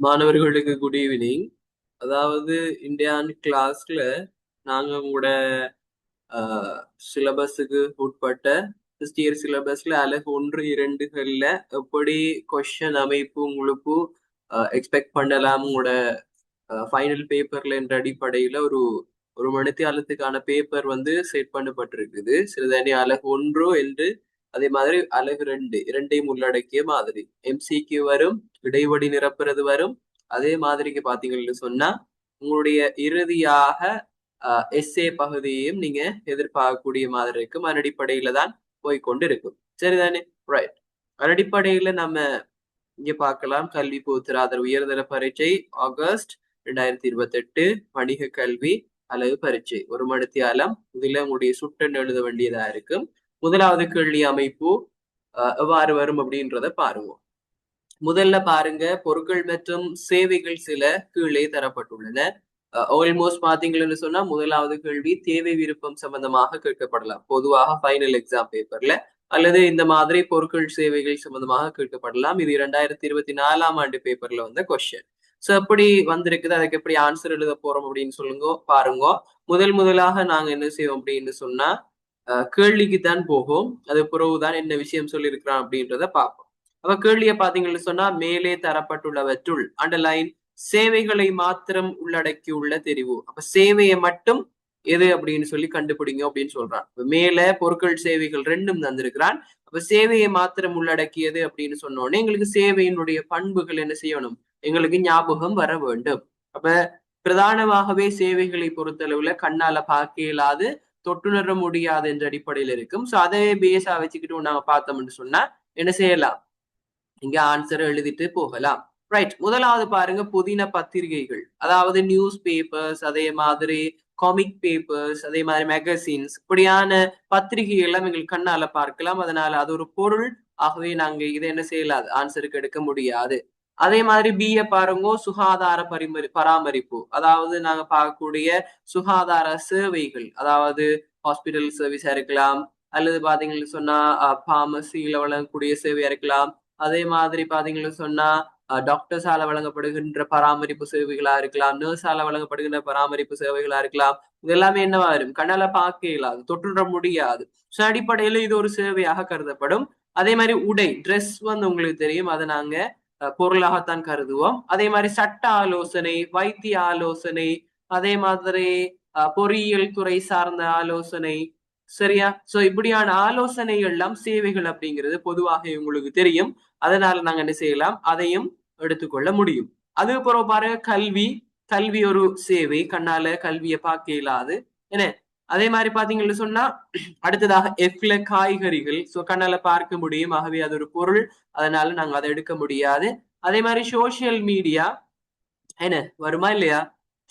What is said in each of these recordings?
மாணவர்களுக்கு good evening. அதாவது இந்தியான் கிளாஸ்ல நாங்க உங்களோட சிலபஸுக்கு உட்பட்ட ஃபர்ஸ்ட் இயர் சிலபஸ்ல அலகு 1, 2கள்ல எப்படி கொஸ்டின் அமைப்பு உங்களுக்கு எக்ஸ்பெக்ட் பண்ணலாம் உங்களோட ஃபைனல் பேப்பர்ல என்ற அடிப்படையில ஒரு ஒரு மணித்தியாலத்துக்கான பேப்பர் வந்து செட் பண்ணப்பட்டிருக்குது. சிறுதானி அலகு 1 என்று அதே மாதிரி அலகு 2 இரண்டையும் உள்ளடக்கிய மாதிரி எம்சிக்யூ வரும், இடைவெளி நிரப்புறது வரும். அதே மாதிரிக்கு பாத்தீங்கன்னு சொன்னா உங்களுடைய இறுதியாக எஸ்ஏ பகுதியையும் நீங்க எதிர்பார்க்கக்கூடிய மாதிரி இருக்கும். அதன் அடிப்படையில தான் போய்கொண்டு இருக்கும். சரிதானே? ரைட். அதன் அடிப்படையில நம்ம இங்க பார்க்கலாம். கல்வி பொதுத்தராதர உயர்தர பரீட்சை ஆகஸ்ட் 2028 வணிக கல்வி அலகு பரீட்சை ஒரு மணித்தியாலம். இதுல உங்களுடைய சுட்டன் எழுத வேண்டியதா இருக்கும். முதலாவது கேள்வி அமைப்பு எவ்வாறு வரும் அப்படின்றத பாருங்க. முதல்ல பாருங்க, பொருட்கள் மற்றும் சேவைகள் சில கீழே தரப்பட்டுள்ளன. ஆல்மோஸ்ட் பாத்தீங்கன்னு சொன்னா முதலாவது கேள்வி தேவை விருப்பம் சம்பந்தமாக கேட்கப்படலாம். பொதுவாக ஃபைனல் எக்ஸாம் பேப்பர்ல அல்லது இந்த மாதிரி பொருட்கள் சேவைகள் சம்பந்தமாக கேட்கப்படலாம். இது 2024ஆம் ஆண்டு பேப்பர்ல வந்த கொஸ்டின். சோ எப்படி வந்திருக்குது, அதுக்கு எப்படி ஆன்சர் எழுத போறோம் அப்படின்னு சொல்லுங்க. பாருங்க, முதலாக நாங்க என்ன செய்வோம் அப்படின்னு சொன்னா கேள்விக்கு தான் போகும். அது பிறகுதான் என்ன விஷயம் சொல்லியிருக்கிறான் அப்படின்றத பார்ப்போம். அப்ப கேள்வியை பாத்தீங்கன்னு சொன்னா மேலே தரப்பட்டுள்ளவற்றுள் அண்டர்லைன் சேவைகளை மாத்திரம் உள்ளடக்கியுள்ள தெரிவு. அப்ப சேவையை மட்டும் எது அப்படின்னு சொல்லி கண்டுபிடிங்க அப்படின்னு சொல்றான். மேல பொருட்கள் சேவைகள் ரெண்டும் தந்திருக்கிறான். அப்ப சேவையை மாத்திரம் உள்ளடக்கியது அப்படின்னு சொன்னோடனே எங்களுக்கு சேவையினுடைய பண்புகள் என்ன செய்யணும், எங்களுக்கு ஞாபகம் வர வேண்டும். அப்ப பிரதானமாகவே சேவைகளை பொறுத்தளவுல கண்ணால பார்க்க இயலாது, தொட்டுணர முடியாது என்ற அடிப்படையில் இருக்கும். சோ அதை பேஸா வச்சுக்கிட்டு நாங்க பார்த்தோம்னு சொன்னா என்ன செய்யலாம், இங்க ஆன்சர் எழுதிட்டு போகலாம். ரைட். முதலாவது பாருங்க, புதின பத்திரிகைகள், அதாவது நியூஸ் பேப்பர்ஸ், அதே மாதிரி காமிக் பேப்பர்ஸ், அதே மாதிரி மேகசின்ஸ், இப்படியான பத்திரிகைகள் எல்லாம் எங்களுக்கு கண்ணால பார்க்கலாம். அதனால அது ஒரு பொருள். ஆகவே நாங்க இதை என்ன செய்யலாது, ஆன்சருக்கு எடுக்க முடியாது. அதே மாதிரி பிஏ பாருங்க, சுகாதார பராமரிப்பு, அதாவது நாங்க பார்க்கக்கூடிய சுகாதார சேவைகள், அதாவது ஹாஸ்பிட்டல் சர்வீஸா இருக்கலாம், அல்லது பாத்தீங்கன்னு சொன்னா பார்மசியில வழங்கக்கூடிய சேவையா இருக்கலாம். அதே மாதிரி பாத்தீங்கன்னு சொன்னா டாக்டர்ஸால வழங்கப்படுகின்ற பராமரிப்பு சேவைகளா இருக்கலாம், நர்ஸால வழங்கப்படுகின்ற பராமரிப்பு சேவைகளா இருக்கலாம். இது எல்லாமே என்னவா இருக்கும், கண்ணால பார்க்க இயலாது, தொற்றுட முடியாது. சோ அடிப்படையில இது ஒரு சேவையாக கருதப்படும். அதே மாதிரி உடை, ட்ரெஸ் வந்து உங்களுக்கு தெரியும், அதை நாங்க பொருளாகத்தான் கருதுவோம். அதே மாதிரி சட்ட ஆலோசனை, வைத்திய ஆலோசனை, அதே மாதிரி பொறியியல் துறை சார்ந்த ஆலோசனை, சரியா? சோ இப்படியான ஆலோசனைகள் எல்லாம் சேவைகள் அப்படிங்கிறது பொதுவாக உங்களுக்கு தெரியும். அதனால நாங்க என்ன செய்யலாம், அதையும் எடுத்துக்கொள்ள முடியும். அதுக்கப்புறம் பாருங்க, கல்வி. கல்வி ஒரு சேவை, கண்ணால கல்வியை பார்க்க இயலாது. என்ன, அதே மாதிரி பாத்தீங்கன்னு சொன்னா அடுத்ததாக எஃப்ல காய்கறிகள், சோ கண்ணால பார்க்க முடியும், ஆகவே அது ஒரு பொருள். அதனால நாங்க அதை எடுக்க முடியாது. அதே மாதிரி சோசியல் மீடியா என்ன வருமா இல்லையா,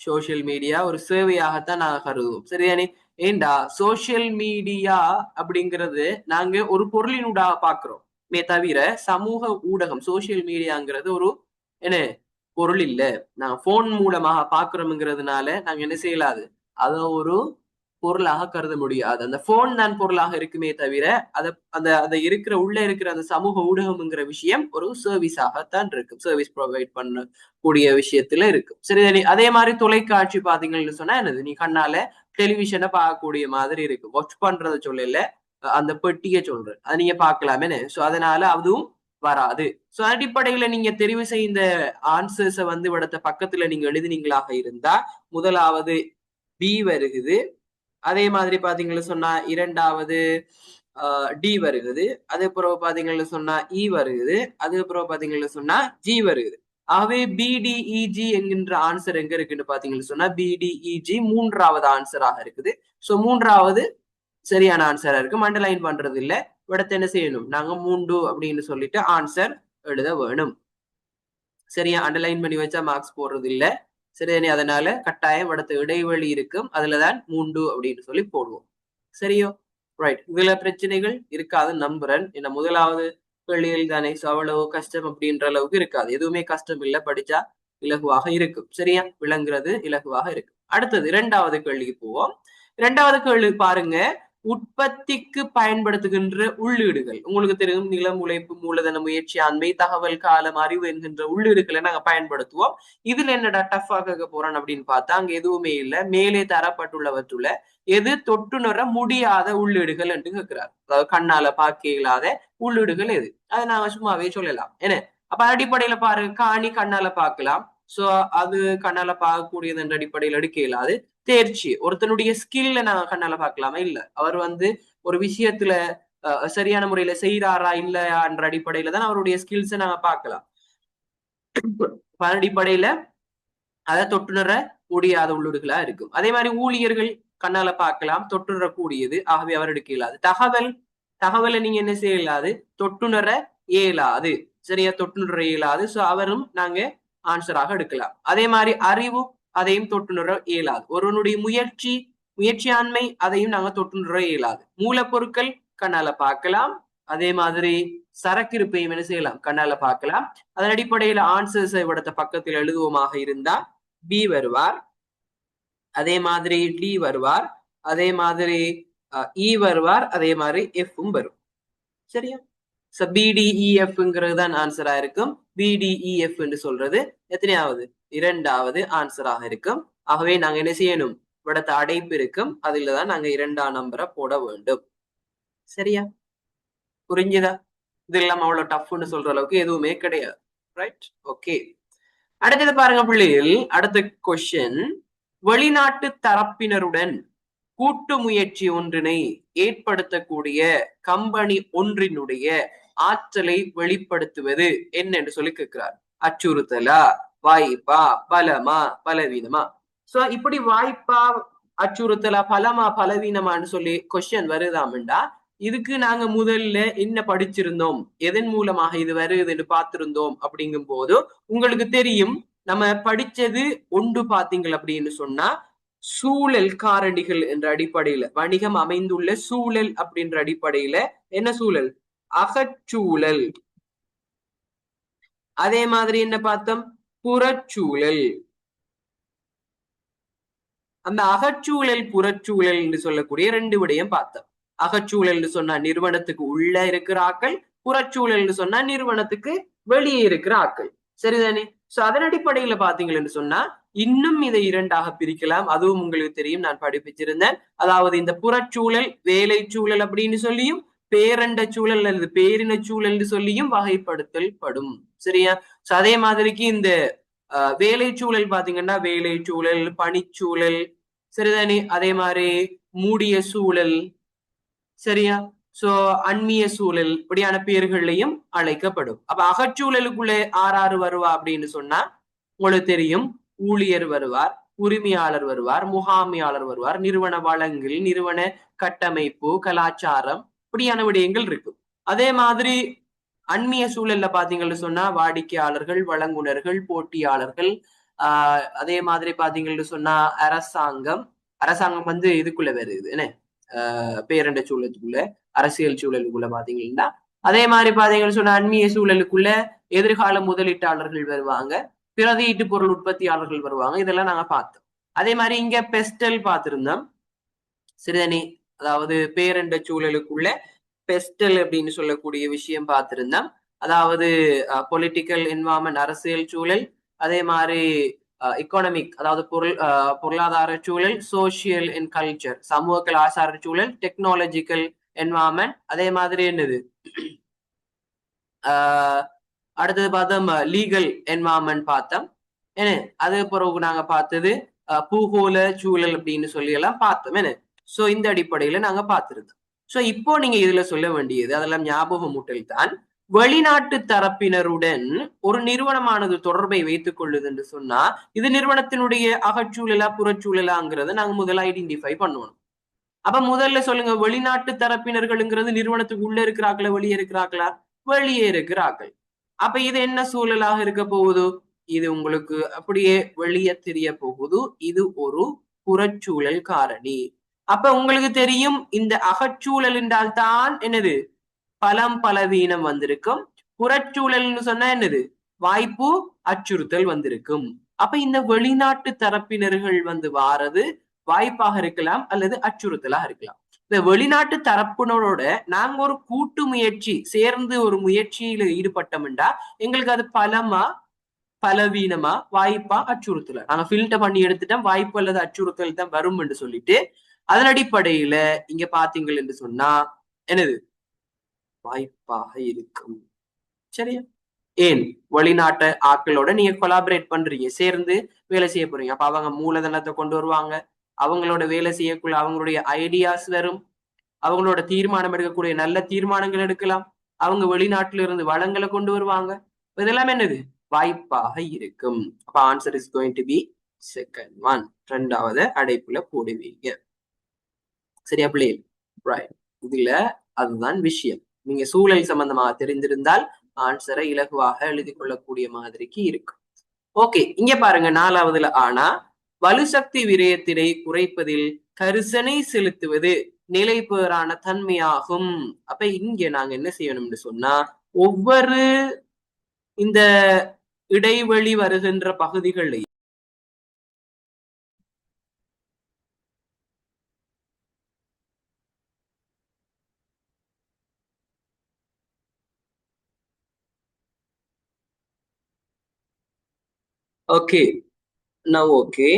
சோசியல் மீடியா ஒரு சேவையாகத்தான் நாங்க கருதுவோம். சரிதானே? ஏண்டா சோசியல் மீடியா அப்படிங்கிறது நாங்க ஒரு பொருளினூடாக பாக்குறோம் தவிர சமூக ஊடகம் சோசியல் மீடியாங்கிறது ஒரு என்ன பொருள் இல்ல. நாங்க போன் மூலமாக பாக்குறோம்ங்கிறதுனால நாங்க என்ன செய்யலாது, அத ஒரு பொருளாக கருத முடியாது. அந்த போன் தான் பொருளாக இருக்குமே தவிர அத அந்த அந்த இருக்கிற உள்ள இருக்கிற அந்த சமூக ஊடகம்ங்கிற விஷயம் ஒரு சர்வீஸாகத்தான் இருக்கும். சர்வீஸ் ப்ரொவைட் பண்ணக்கூடிய விஷயத்துல இருக்கும். சரி, அதே மாதிரி தொலைக்காட்சி பாத்தீங்கன்னு சொன்னா என்னது, நீ கண்ணால டெலிவிஷனை பார்க்கக்கூடிய மாதிரி இருக்கு. வாட்ச் பண்றத சொல்லல, அந்த பெட்டியை சொல்றேன், அது நீங்க பார்க்கலாமே. சோ அதனால அதுவும் வராது. சோ அடிப்படையில நீங்க தெரிவு செய்த ஆன்சர்ஸ வந்து விடத்த பக்கத்துல நீங்க எழுதினீங்களாக இருந்தா முதலாவது பி வருகுது. அதே மாதிரி பாத்தீங்கன்னு சொன்னா இரண்டாவது டி வருகுது. அதுக்கப்புறம் பாத்தீங்கன்னு சொன்னா இ வருகுது. அதுக்கப்புறம் பாத்தீங்கன்னு சொன்னா ஜி வருகுது. ஆகவே பிடிஇஜி என்கின்ற ஆன்சர் எங்க இருக்குன்னு பாத்தீங்கன்னு சொன்னா பிடிஇஜி மூன்றாவது ஆன்சராக இருக்குது. சோ மூன்றாவது சரியான ஆன்சரா இருக்கு. அண்டர்லைன் பண்றது இல்ல, விடத்தை என்ன செய்யணும், நாங்க 3 அப்படின்னு சொல்லிட்டு ஆன்சர் எழுத வேணும். சரியா? அண்டர்லைன் பண்ணி வச்சா மார்க்ஸ் போடுறது இல்ல. சரி, அதனால கட்டாயம் விடத்த இடைவெளி இருக்கும், அதுலதான் 3 அப்படின்னு சொல்லி போடுவோம். சரியோ? ரைட். இதுல பிரச்சனைகள் இருக்காது நம்புறேன். என்ன முதலாவது கேள்விகள் தானே, அவ்வளவு கஷ்டம் அப்படின்ற அளவுக்கு இருக்காது. எதுவுமே கஷ்டம் இல்ல, படிச்சா இலகுவாக இருக்கும். சரியா? விளங்குறது இலகுவாக இருக்கும். அடுத்தது இரண்டாவது கேள்விக்கு போவோம். இரண்டாவது கேள்வி பாருங்க, உற்பத்திக்கு பயன்படுத்துகின்ற உள்ளீடுகள். உங்களுக்கு தெரியும், நிலம், உழைப்பு, மூலதன, முயற்சி, ஆண்மை, தகவல், காலம், அறிவு என்கின்ற உள்ளீடுகளை நாங்க பயன்படுத்துவோம். இதுல என்னடா டஃபா கேட்க போறோம் அப்படின்னு பார்த்தா அங்க எதுவுமே இல்லை. மேலே தரப்பட்டுள்ளவற்றுள்ள எது தொட்டுணர முடியாத உள்ளீடுகள் என்று கேட்கிறார். அதாவது கண்ணால பார்க்க இயலாத உள்ளீடுகள் எது, அதை நாங்க சும்மாவே சொல்லலாம். என்ன, அப்ப அடிப்படையில பாருங்க, காணி கண்ணால பார்க்கலாம். சோ அது கண்ணால பார்க்கக்கூடியது என்ற அடிப்படையில் எடுக்க இயலாது. தேர்ச்சி, ஒருத்தனுடைய ஸ்கில்ல நாங்க கண்ணால பார்க்கலாமா? இல்ல. அவர் ஒரு விஷயத்துல சரியான முறையில செய்யறாரா இல்லையா என்ற அடிப்படையில தான் அவருடைய ஸ்கில்ஸை நாங்க பார்க்கலாம். அடிப்படையில அதை தொட்டுணர முடியாத உள்ளீடுகளா இருக்கும். அதே மாதிரி ஊழியர்கள் கண்ணால பார்க்கலாம், தொட்டுணர கூடியது, ஆகவே அவர் எடுக்க இயலாது. தகவலை நீங்க என்ன செய்ய இயலாது, தொட்டுணர இயலாது. சரியா, தொட்டுணர இயலாது. சோ அவரும் நாங்க ஆன்சராக எடுக்கலாம். அதே மாதிரி அறிவு, அதையும் தொட்டுணர இயலாது. ஒருவனுடைய முயற்சியாண்மை, அதையும் நாங்க தொட்டுணர இயலாது. மூலப்பொருட்கள் கண்ணால பார்க்கலாம். அதே மாதிரி சரக்கு இருப்பையும் என்ன செய்யலாம், கண்ணால பார்க்கலாம். அதன் அடிப்படையில ஆன்சர்ஸை விடத்த பக்கத்தில் எழுதுவோமாக இருந்தா பி வருவார், அதே மாதிரி டி வருவார், அதே மாதிரி இ வருவார், அதே மாதிரி எஃப்பும் வரும். சரியா, பிடிஇஎஃப்ங்கிறது தான் ஆன்சரா இருக்கும். பிடிஇஎஃப் என்று சொல்றது எத்தனையாவது, இரண்டாவது ஆன்சராக இருக்கும். ஆகவே நாங்க என்ன செய்யணும், விடத்த அடைப்பு இருக்கும், அதுல தான் நாங்க 2ஆம் நம்பரை போட வேண்டும். சரியா, புரிஞ்சுதா? இது இல்லாம அவ்வளவு டஃப்னு சொல்ற அளவுக்கு எதுவுமே கிடையாது. Right, okay. அடுத்தது பாருங்க பிள்ளைகள், அடுத்த கொஸ்டின், வெளிநாட்டு தரப்பினருடன் கூட்டு முயற்சி ஒன்றினை ஏற்படுத்தக்கூடிய கம்பெனி ஒன்றினுடைய ஆற்றலை வெளிப்படுத்துவது என்ன என்று சொல்லி கேட்கிறார். அச்சுறுத்தலா, வாய்ப்பா, பலமா, பலவீனமா? சோ இப்படி வாய்ப்பா, அச்சுறுத்தலா, பலமா, பலவீனமான்னு சொல்லி கொஸ்டின் வருதாம்டா, இதுக்கு நாங்க முதல்ல என்ன படிச்சிருந்தோம், எதன் மூலமாக இது வருதுன்னு பார்த்திருந்தோம். அப்படிங்கும் போது உங்களுக்கு தெரியும், நம்ம படிச்சது ஒன்று பாத்தீங்கள் அப்படின்னு சொன்னா, சூழல் காரணிகள் என்ற அடிப்படையில, வணிகம் அமைந்துள்ள சூழல் அப்படின்ற அடிப்படையில என்ன சூழல், அகச்சூழல். அதே மாதிரி என்ன பார்த்தோம், புறச்சூழல். அந்த அகச்சூழல் புறச்சூழல் என்று சொல்லக்கூடிய 2 விடயம் பார்த்தோம். அகச்சூழல் சொன்னா நிறுவனத்துக்கு உள்ள இருக்கிற ஆக்கள், புறச்சூழல் சொன்னா நிறுவனத்துக்கு வெளியே இருக்கிற ஆக்கள். சரிதானே? சோ அதன் அடிப்படையில பாத்தீங்கன்னு சொன்னா இன்னும் இதை 2ஆக பிரிக்கலாம். அதுவும் உங்களுக்கு தெரியும், நான் படிப்பிச்சிருந்தேன். அதாவது இந்த புறச்சூழல், வேலை சூழல் அப்படின்னு சொல்லியும், பேரண்ட சூழல் அல்லது பேரின சூழல் சொல்லியும் வகைப்படுத்தல் படும். சரியா? சோ அதே மாதிரிக்கு இந்த வேலை சூழல் பாத்தீங்கன்னா வேலை சூழல், பணிச்சூழல், சரிதானே? அதே மாதிரி மூடிய சூழல், சரியா? சோ அந்நிய சூழல், இப்படியான பெயர்களையும் அழைக்கப்படும். அப்ப அகச்சூழலுக்குள்ளே ஆறாறு வருவா அப்படின்னு சொன்னா உங்களுக்கு தெரியும், ஊழியர் வருவார், உரிமையாளர் வருவார், முகாமையாளர் வருவார், நிறுவன வளங்கள், நிறுவன கட்டமைப்பு, கலாச்சாரம், இப்படியான விடயங்கள் இருக்கும். அதே மாதிரி அந்நிய சூழல்ல பாத்தீங்கன்னு சொன்னா வாடிக்கையாளர்கள், வழங்குனர்கள், போட்டியாளர்கள், அதே மாதிரி பாத்தீங்கன்னு சொன்னா அரசாங்கம் இதுக்குள்ள வருது என்ன, பேரண்ட சூழலுக்குள்ள, அரசியல் சூழலுக்குள்ள பாத்தீங்கன்னா. அதே மாதிரி பாத்தீங்கன்னு சொன்னா அந்நிய சூழலுக்குள்ள எதிர்கால முதலீட்டாளர்கள் வருவாங்க, பிரதியீட்டு பொருள் உற்பத்தியாளர்கள் வருவாங்க. இதெல்லாம் நாங்க பார்த்தோம். அதே மாதிரி இங்க பெஸ்டல் பார்த்திருந்தோம். சரிதானே? அதாவது பேரண்ட சூழலுக்குள்ள பெஸ்டல் அப்படின்னு சொல்லக்கூடிய விஷயம் பார்த்திருந்தோம். அதாவது பொலிட்டிக்கல் என்வாரன்மெண்ட், அரசியல் சூழல், அதே மாதிரி எக்கானமிக், அதாவது பொருளாதார சூழல், சோசியல் அண்ட் கல்ச்சர், சமூக கலாச்சார சூழல், டெக்னாலஜிக்கல் என்வாரன்மெண்ட், அதே மாதிரி என்னது அடுத்தது பார்த்தோம் லீகல் என்வாரன்மெண்ட் பார்த்தோம். என்ன அது பிறகு நாங்க பார்த்தது பூகோள சூழல் அப்படின்னு சொல்லி எல்லாம் பார்த்தோம். என்ன சோ இந்த அடிப்படையில நாங்க பார்த்திருந்தோம். சோ இப்போ நீங்க இதுல சொல்ல வேண்டியது, அதெல்லாம் ஞாபகம் ஊட்டல் தான். வெளிநாட்டு தரப்பினருடன் ஒரு நிறுவனமானது தொடர்பை வைத்துக் கொள்ளுது என்று சொன்னா இது நிறுவனத்தினுடைய அகச்சூழலா புறச்சூழலாங்கிறத நாங்க முதல்ல ஐடென்டிஃபை பண்ணுவோம். அப்ப முதல்ல சொல்லுங்க, வெளிநாட்டு தரப்பினர்கள்ங்கிறது நிறுவனத்துக்கு உள்ள இருக்கிறாங்களா வெளியே இருக்கிறாங்களா? வெளியே இருக்கிறார்கள். அப்ப இது என்ன சூழலாக இருக்க போகுது? இது உங்களுக்கு அப்படியே வெளியே தெரிய போகுது, இது ஒரு புறச்சூழல் காரணி. அப்ப உங்களுக்கு தெரியும், இந்த அகச்சூழல் என்றால் தான் என்னது, பலம் பலவீனம் வந்திருக்கும். புறச்சூழல்னு சொன்னா என்னது, வாய்ப்பு அச்சுறுத்தல் வந்திருக்கும். அப்ப இந்த வெளிநாட்டு தரப்பினர்கள் வாரது வாய்ப்பாக இருக்கலாம் அல்லது அச்சுறுத்தலாக இருக்கலாம். இந்த வெளிநாட்டு தரப்பினரோட நாங்க ஒரு கூட்டு முயற்சி சேர்ந்து ஒரு முயற்சியில ஈடுபட்டோம்டா எங்களுக்கு அது பலமா பலவீனமா வாய்ப்பா அச்சுறுத்தல நாங்க ஃபில்டர் பண்ணி எடுத்துட்டோம் வாய்ப்பு அல்லது அச்சுறுத்தல் தான் வரும் என்று சொல்லிட்டு அதன் அடிப்படையில இங்க பாத்தீங்கள் என்று சொன்னா என்னது வாய்ப்பாக இருக்கும். சரியா? ஏன் வெளிநாட்டு ஆட்களோட நீங்க கொலாபரேட் பண்றீங்க சேர்ந்து வேலை செய்ய போறீங்க அப்ப அவங்க மூலதனத்தை கொண்டு வருவாங்க அவங்களோட வேலை செய்யக்குள்ள அவங்களுடைய ஐடியாஸ் வரும் அவங்களோட தீர்மானம் எடுக்கக்கூடிய நல்ல தீர்மானங்கள் எடுக்கலாம் அவங்க வெளிநாட்டுல இருந்து வளங்களை கொண்டு வருவாங்க இதெல்லாம் என்னது வாய்ப்பாக இருக்கும் அப்ப answer is going to be second one ரெண்டாவது அடைப்புல போடுவீங்க. சரியா பிள்ளைகள்? ரைட். இதுல அதுதான் விஷயம். நீங்க சூழல் சம்பந்தமாக தெரிந்திருந்தால் ஆன்சரை இலகுவாக எழுதி கொள்ளக்கூடிய மாதிரிக்கு இருக்கும். ஓகே, இங்க பாருங்க நாலாவதுல ஆனா வலுசக்தி விரயத்தினை குறைப்பதில் கரிசனை செலுத்துவது நிலைபேறான தன்மையாகும். அப்ப இங்க நாங்க என்ன செய்யணும்னு சொன்னா ஒவ்வொரு இந்த இடைவெளி வருகின்ற பகுதிகளை ஓகே நான் ஓகே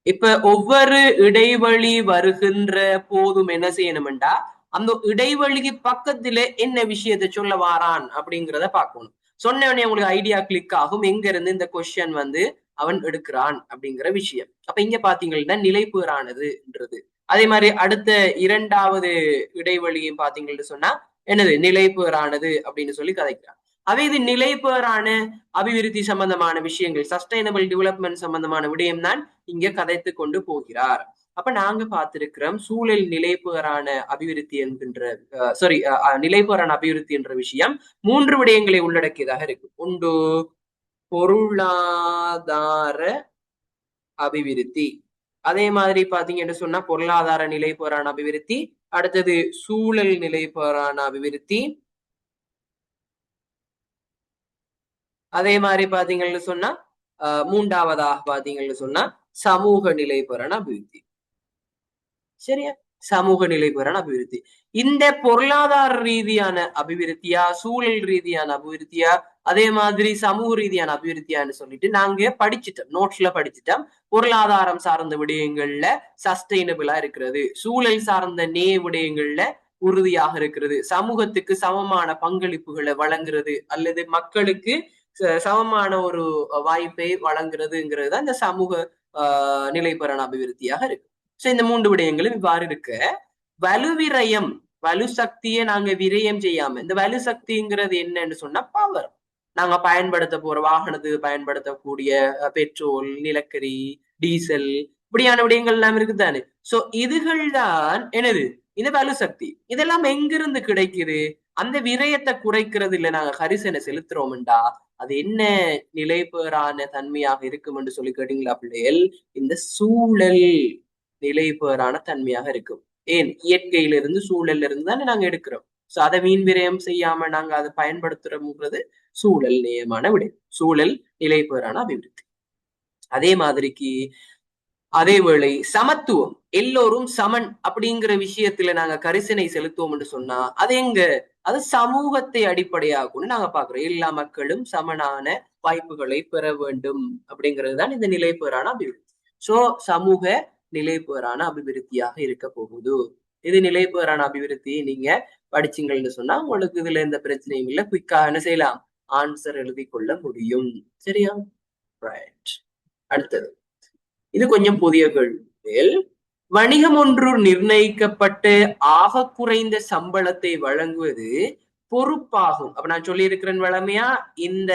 இப்ப ஒவ்வொரு இடைவெளி வருகின்ற போதும் என்ன செய்யணும்டா அந்த இடைவெளிக்கு பக்கத்துல என்ன விஷயத்த சொல்ல வாரான் அப்படிங்கிறத பார்க்கணும். சொன்ன உடனே உங்களுக்கு ஐடியா கிளிக் ஆகும் எங்க இருந்து இந்த கொஸ்டின் வந்து அவன் எடுக்கிறான் அப்படிங்கிற விஷயம். அப்ப இங்க பாத்தீங்கன்னா நிலைப்பேறானதுன்றது அதே மாதிரி அடுத்த இரண்டாவது இடைவெளியும் பாத்தீங்கன்னு சொன்னா என்னது நிலைப்பேறானது அப்படின்னு சொல்லி கதைக்கிறான். அவை இது நிலைப்பேறான அபிவிருத்தி சம்பந்தமான விஷயங்கள் சஸ்டைனபிள் டெவலப்மெண்ட் சம்பந்தமான விடயம் தான் இங்க கதைத்து கொண்டு போகிறார். அப்ப நாங்க பார்த்திருக்கிறோம் சூழல் நிலைப்பேறான அபிவிருத்தி என்கின்ற சாரி நிலைப்பேறான அபிவிருத்தி என்ற விஷயம் 3 விடயங்களை உள்ளடக்கியதாக இருக்கு. ஒன்று பொருளாதார அபிவிருத்தி அதே மாதிரி பாத்தீங்கன்னு சொன்னா பொருளாதார நிலைப்பேறான அபிவிருத்தி அடுத்தது சூழல் நிலைப்பேறான அபிவிருத்தி அதே மாதிரி பாத்தீங்கன்னு சொன்னா மூன்றாவதாக பாத்தீங்கன்னு சொன்னா சமூக நிலைப்பேறான அபிவிருத்தி. சரியா? சமூக நிலைப்பேறான அபிவிருத்தி. இந்த பொருளாதார ரீதியான அபிவிருத்தியா சூழல் ரீதியான அபிவிருத்தியா அதே மாதிரி சமூக ரீதியான அபிவிருத்தியான்னு சொல்லிட்டு நாங்க படிச்சுட்டோம் நோட்ஸ்ல படிச்சுட்டோம். பொருளாதாரம் சார்ந்த விடயங்கள்ல சஸ்டைனபிளா இருக்கிறது சூழல் சார்ந்த விடயங்கள்ல உறுதியாக இருக்கிறது சமூகத்துக்கு சமமான பங்களிப்புகளை வழங்குறது அல்லது மக்களுக்கு சமமான ஒரு வாய்ப்பை வழங்குறதுங்கிறது தான் இந்த சமூக நிலைப்பேறான அபிவிருத்தியாக இருக்கு. சோ இந்த 3 விடயங்களும் இவ்வாறு இருக்க வலுவிரயம் வலு சக்தியை நாங்க விரயம் செய்யாம இந்த வலு சக்திங்கிறது என்னன்னு சொன்னா பவர் நாங்க பயன்படுத்த போற வாகனத்துக்கு பயன்படுத்தக்கூடிய பெட்ரோல் நிலக்கரி டீசல் இப்படியான விடயங்கள் எல்லாம் இருக்குதானே. சோ இதுகள் தான் என்னது இந்த வலு சக்தி இதெல்லாம் எங்கிருந்து கிடைக்குது அந்த விரயத்தை குறைக்கிறது இல்ல நாங்க கரிசனை செலுத்துறோம்டா அது என்ன நிலைபேறான தன்மையாக இருக்கும் என்று சொல்லி கேட்டீங்களா பிள்ளைகள் இந்த சூழல் நிலைபேறான தன்மையாக இருக்கும். ஏன் இயற்கையிலிருந்து சூழல்ல இருந்து தானே நாங்க எடுக்கிறோம். சோ அதை மீன் விரயம் செய்யாம நாங்க அதை பயன்படுத்துறோம்ங்கிறது சூழல் நியமான விடயம் சூழல் நிலைபேறான அபிவிருத்தி. அதே மாதிரிக்கு அதேவேளை சமத்துவம் எல்லோரும் சமன் அப்படிங்கிற விஷயத்துல நாங்க கரிசனை செலுத்துவோம் என்று சொன்னா அது எங்க அது சமூகத்தை அடிப்படையாகும் நாங்க பாக்குறோம் எல்லா மக்களும் சமனான வாய்ப்புகளை பெற வேண்டும் அப்படிங்கிறது தான் இந்த நிலைப்பேறான அபிவிருத்தி. சோ சமூக நிலைப்பேறான அபிவிருத்தியாக இருக்க போகுது. இது நிலைப்பேறான அபிவிருத்தி நீங்க படிச்சீங்கன்னு சொன்னா உங்களுக்கு இதுல எந்த பிரச்சனையும் இல்லை குயிக்கா என்ன செய்யலாம் ஆன்சர் எழுதி கொள்ள முடியும். சரியா? ரைட். அடுத்தது இது கொஞ்சம் புதிய கேள்வி. வணிகம் ஒன்று நிர்ணயிக்கப்பட்டு ஆக குறைந்த சம்பளத்தை வழங்குவது பொறுப்பாகும். அப்ப நான் சொல்லி இருக்கிறேன் வளமையா இந்த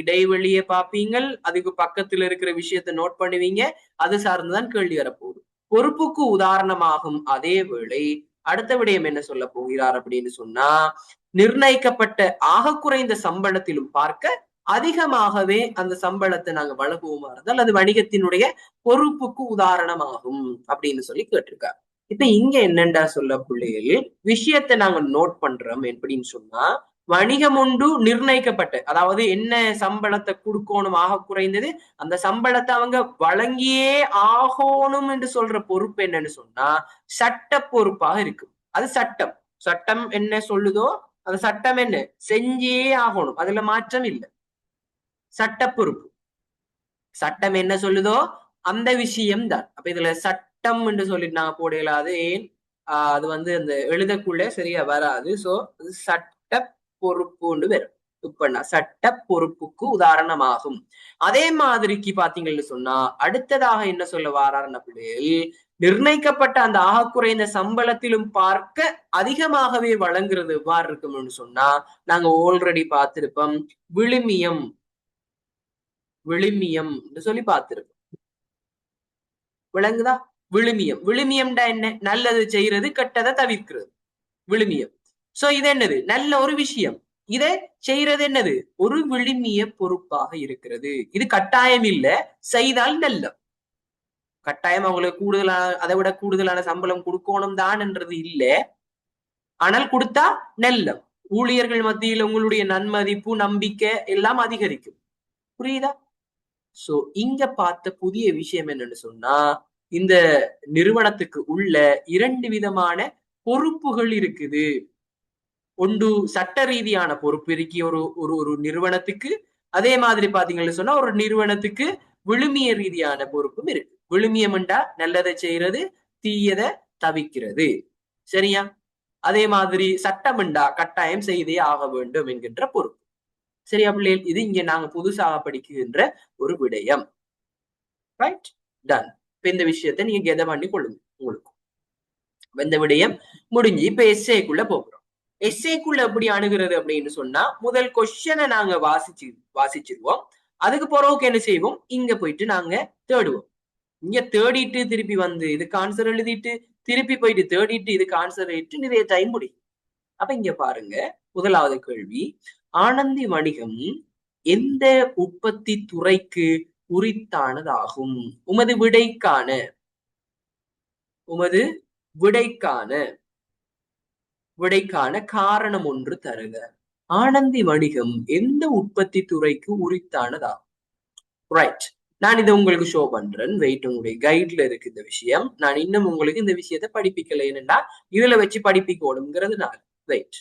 இடைவெளியை பார்ப்பீங்கள் அதுக்கு பக்கத்துல இருக்கிற விஷயத்த நோட் பண்ணுவீங்க அது சார்ந்துதான் கேள்வி வரப்போகுது. பொறுப்புக்கு உதாரணமாகும் அதே வேளை அடுத்த விடயம் என்ன சொல்ல போகிறார் அப்படின்னு சொன்னா நிர்ணயிக்கப்பட்ட ஆக குறைந்த சம்பளத்திலும் பார்க்க அதிகமாகவே அந்த சம்பளத்தை நாங்க வழங்குவோமா இருந்தால் அது வணிகத்தினுடைய பொறுப்புக்கு உதாரணமாகும் அப்படின்னு சொல்லி கேட்டிருக்காரு. இப்ப இங்க என்னண்டா சொல்ல பிள்ளைகள் விஷயத்தை நாங்க நோட் பண்றோம் எப்படின்னு சொன்னா வணிகம் ஒன்று நிர்ணயிக்கப்பட்ட, அதாவது என்ன சம்பளத்தை கொடுக்கணும் ஆக குறைந்தது, அந்த சம்பளத்தை அவங்க வழங்கியே ஆகணும் என்று சொல்ற பொறுப்பு என்னன்னு சொன்னா சட்ட பொறுப்பாக இருக்கு. அது சட்டம். சட்டம் என்ன சொல்லுதோ அந்த சட்டம் என்ன செஞ்சே ஆகணும், அதுல மாற்றம் இல்லை. சட்ட பொறுப்பு. சட்டம் என்ன சொல்லுதோ அந்த விஷயம் தான். அப்ப இதுல சட்டம் என்று சொல்லிட்டு நாங்க போட இயலாது. ஏன்? அது வந்து அந்த எழுதக்குள்ள சரியா வராது. சோ சட்ட பொறுப்புன்னு வரும். இப்ப நான் சட்ட பொறுப்புக்கு உதாரணமாகும். அதே மாதிரிக்கு பாத்தீங்கன்னு சொன்னா அடுத்ததாக என்ன சொல்ல வாராருன்னா பிள்ளைகள், நிர்ணயிக்கப்பட்ட அந்த ஆக குறைந்த சம்பளத்திலும் பார்க்க அதிகமாகவே வழங்குறது எவ்வாறு இருக்கும்னு சொன்னா நாங்க ஆல்ரெடி பார்த்திருப்போம். விழுமியம். விழுமியம் சொல்லி பார்த்திருப்போம். விளங்குதா? விழுமியம். விழுமியம்டா என்ன? நல்லது செய்யறது, கெட்டதை தவிர்க்கிறது. விழுமியம். சோ இது என்னது? நல்ல ஒரு விஷயம். இதை செய்யறது என்னது? ஒரு விழுமிய பொறுப்பாக இருக்கிறது. இது கட்டாயம் இல்ல, செய்தால் நல்ல. கட்டாயம் அவங்களுக்கு கூடுதலான, அதை விட கூடுதலான சம்பளம் கொடுக்கணும் தான் என்றது இல்ல. ஆனால் கொடுத்தா நல்ல. ஊழியர்கள் மத்தியில் உங்களுடைய நன்மதிப்பு, நம்பிக்கை எல்லாம் அதிகரிக்கும். புரியுதா? சோ இங்க பார்த்த புதிய விஷயம் என்னன்னு சொன்னா இந்த நிறுவனத்துக்கு உள்ள 2 விதமான பொறுப்புகள் இருக்குது. ஒன்று சட்ட ரீதியான பொறுப்பு இருக்கு ஒரு ஒரு ஒரு நிறுவனத்துக்கு. அதே மாதிரி பாத்தீங்கன்னு சொன்னா ஒரு நிறுவனத்துக்கு விழுமிய ரீதியான பொறுப்பும் இருக்கு. விழுமியம்ண்டா நல்லதை செய்யறது, தீயதை தவிக்கிறது. சரியா? அதே மாதிரி சட்டம்ண்டா கட்டாயம் செய்தே ஆக வேண்டும் என்கின்ற பொறுப்பு. சரியா பிள்ளைகள்? இது இங்க நாங்க புதுசாக படிக்கின்ற ஒரு விடயம். ரைட்? டன். இப்ப இந்த விஷயத்தை நீங்க கெத பண்ணி கொள்ளுங்க உங்களுக்கு. இந்த விடயம் முடிஞ்சு இப்ப எஸ்ஏக்குள்ள போகிறோம். எஸ்ஏக்குள்ள எப்படி அணுகிறது அப்படின்னு சொன்னா முதல் கொஸ்டினை நாங்க வாசிச்சிருவோம். அதுக்கு பிறகு என்ன செய்வோம்? இங்க போயிட்டு நாங்க தேடுவோம். இங்க தேடிட்டு திருப்பி வந்து இதுக்கு ஆன்சர் எழுதிட்டு திருப்பி போயிட்டு தேடிட்டு இதுக்கு ஆன்சர் எழுதிட்டு நிறைய டைம் முடியும். அப்ப இங்க பாருங்க, முதலாவது கேள்வி, ஆனந்தி வணிகம் எந்த உற்பத்தி துறைக்கு உரித்தானதாகும்? உமது விடைக்கான காரணம் ஒன்று தருக. ஆனந்தி வணிகம் எந்த உற்பத்தி துறைக்கு உரித்தானதாகும்? ரைட். நான் இதை உங்களுக்கு ஷோ பண்றேன். வெயிட், உங்களுடைய கைட்ல இருக்கு இந்த விஷயம். நான் இன்னும் உங்களுக்கு இந்த விஷயத்தை படிப்பிக்கல, என்னன்னா இதுல வச்சு படிப்பிக்கணுங்கிறதுனால. ரைட்.